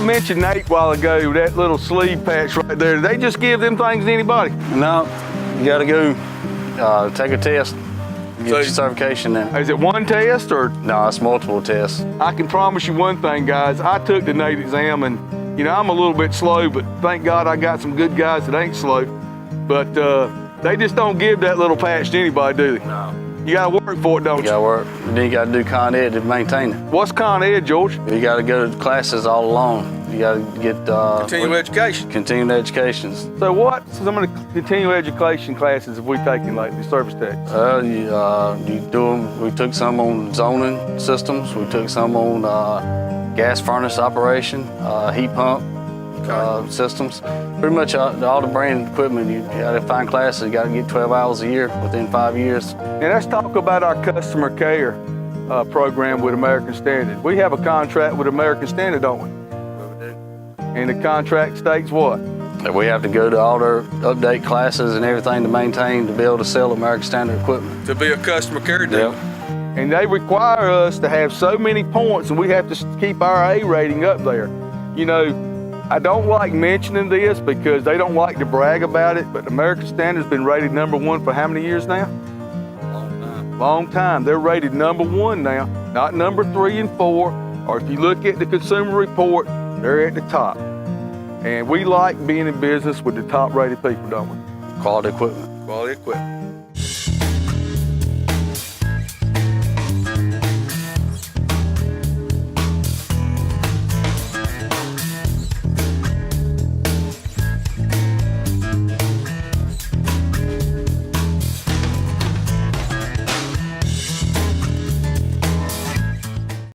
mentioned Nate a while ago, that little sleeve patch right there. Did they just give them things to anybody? No, you gotta go take a test, get your certification in. Is it one test or? No, it's multiple tests. I can promise you one thing, guys. I took the Nate exam and, you know, I'm a little bit slow, but thank God I got some good guys that ain't slow. But they just don't give that little patch to anybody, do they? No. You gotta work for it, don't you? You gotta work. And then you gotta do Con Ed to maintain it. What's Con Ed, George? You gotta go to classes all along. You gotta get Continuing education. Continuing educations. So what some of the continuing education classes have we taken lately, service techs? You do them. We took some on zoning systems. We took some on gas furnace operation, heat pump systems. Pretty much all the brand equipment. You gotta find classes. You gotta get 12 hours a year within 5 years. And let's talk about our customer care program with American Standard. We have a contract with American Standard, don't we? And the contract states what? That we have to go to all their update classes and everything to maintain to be able to sell American Standard equipment. To be a customer care dealer. Yep. And they require us to have so many points, and we have to keep our A rating up there. You know, I don't like mentioning this because they don't like to brag about it, but American Standard's been rated #1 for how many years now? Long time. Long time. They're rated #1 now, not number 3 and 4, or if you look at the Consumer Report, they're at the top. And we like being in business with the top rated people, don't we? Quality equipment. Quality equipment.